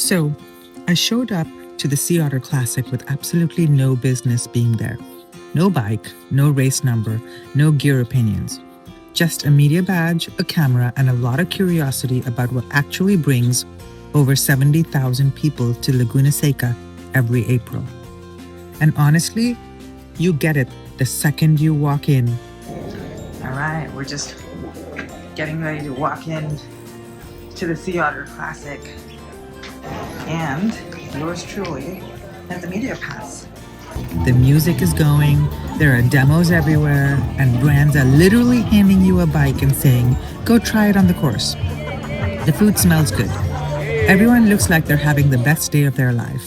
So I showed up to the Sea Otter Classic with absolutely no business being there. No bike, no race number, no gear opinions. Just a media badge, a camera, and a lot of curiosity about what actually brings over 70,000 people to Laguna Seca every April. And honestly, you get it the second you walk in. All right, we're just getting ready to walk in to the Sea Otter Classic. And yours truly has a media pass. The music is going, there are demos everywhere, and brands are literally handing you a bike and saying, go try it on the course. The food smells good. Everyone looks like they're having the best day of their life.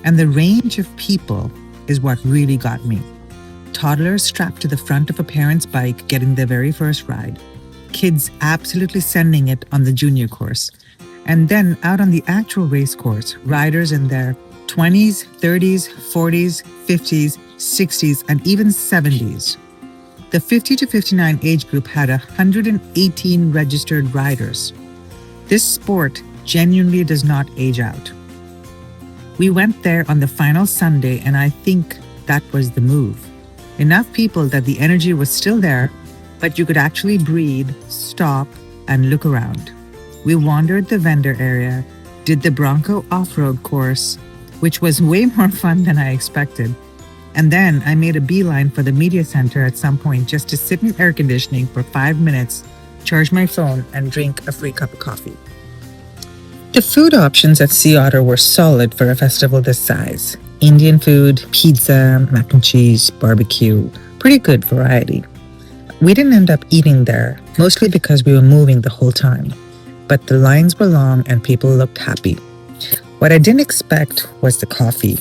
And the range of people is what really got me. Toddlers strapped to the front of a parent's bike getting their very first ride. Kids absolutely sending it on the junior course. And then out on the actual race course, riders in their 20s, 30s, 40s, 50s, 60s, and even 70s. The 50 to 59 age group had 118 registered riders. This sport genuinely does not age out. We went there on the final Sunday, and I think that was the move. Enough people that the energy was still there, but you could actually breathe, stop, and look around. We wandered the vendor area, did the Bronco off-road course, which was way more fun than I expected. And then I made a beeline for the media center at some point just to sit in air conditioning for 5 minutes, charge my phone, and drink a free cup of coffee. The food options at Sea Otter were solid for a festival this size. Indian food, pizza, mac and cheese, barbecue, pretty good variety. We didn't end up eating there, mostly because we were moving the whole time. But the lines were long and people looked happy. What I didn't expect was the coffee.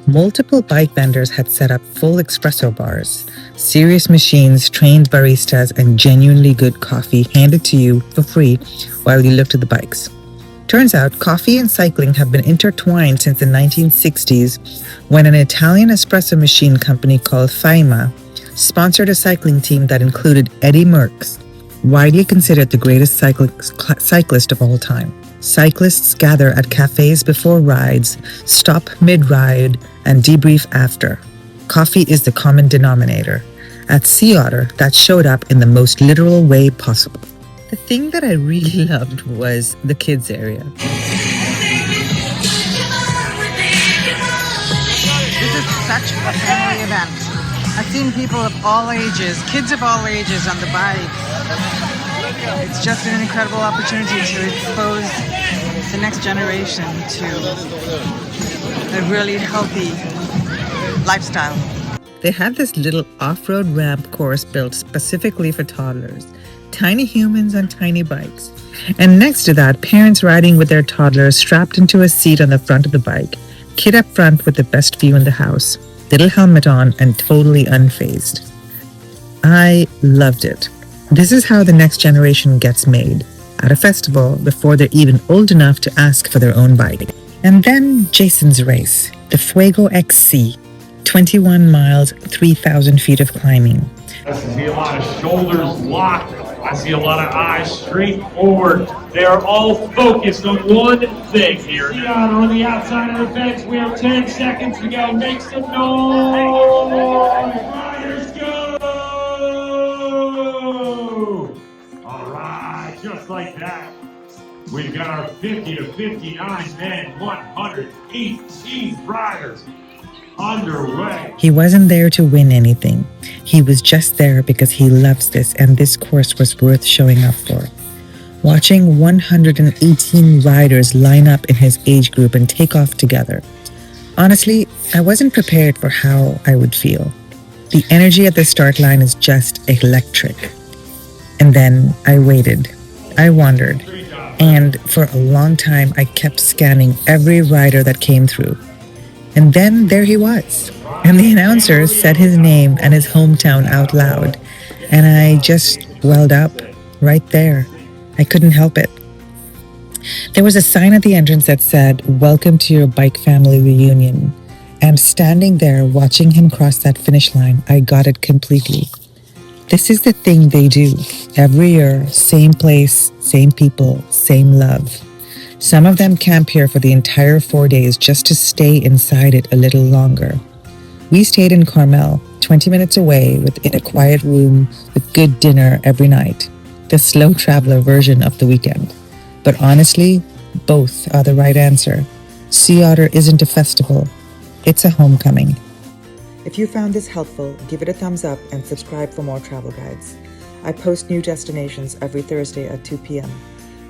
Multiple bike vendors had set up full espresso bars, serious machines, trained baristas, and genuinely good coffee handed to you for free while you looked at the bikes. Turns out coffee and cycling have been intertwined since the 1960s when an Italian espresso machine company called Faima sponsored a cycling team that included Eddie Merckx, widely considered the greatest cyclist of all time. Cyclists gather at cafes before rides, stop mid-ride, and debrief after. Coffee is the common denominator. At Sea Otter, that showed up in the most literal way possible. The thing that I really loved was the kids area. This is such a family event. I've seen people of all ages, kids of all ages on the bike. It's just an incredible opportunity to expose the next generation to a really healthy lifestyle. They had this little off-road ramp course built specifically for toddlers. Tiny humans on tiny bikes. And next to that, parents riding with their toddlers strapped into a seat on the front of the bike. Kid up front with the best view in the house. Little helmet on and totally unfazed. I loved it. This is how the next generation gets made. At a festival before they're even old enough to ask for their own bike. And then Jason's race, the Fuego XC. 21 miles, 3,000 feet of climbing. I see a lot of shoulders locked. I see a lot of eyes straight forward. They are all focused on one thing here. Sea Otter on the outside of the fence. We have 10 seconds to go. Make some noise. Riders go. All right, just like that. We've got our 50 to 59 men, 118 riders underway. He wasn't there to win anything. He was just there because he loves this, and this course was worth showing up for. Watching 118 riders line up in his age group and take off together. Honestly, I wasn't prepared for how I would feel. The energy at the start line is just electric. And then I waited. I wandered. And for a long time, I kept scanning every rider that came through. And then there he was. And the announcer said his name and his hometown out loud. And I just welled up right there. I couldn't help it. There was a sign at the entrance that said, "Welcome to your bike family reunion." And standing there watching him cross that finish line, I got it completely. This is the thing they do. Every year, same place, same people, same love. Some of them camp here for the entire 4 days just to stay inside it a little longer. We stayed in Carmel, 20 minutes away, within a quiet room with good dinner every night. The slow traveler version of the weekend. But honestly, both are the right answer. Sea Otter isn't a festival. It's a homecoming. If you found this helpful, give it a thumbs up and subscribe for more travel guides. I post new destinations every Thursday at 2 p.m.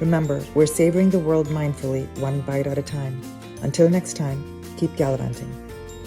Remember, we're savoring the world mindfully, one bite at a time. Until next time, keep gallivanting.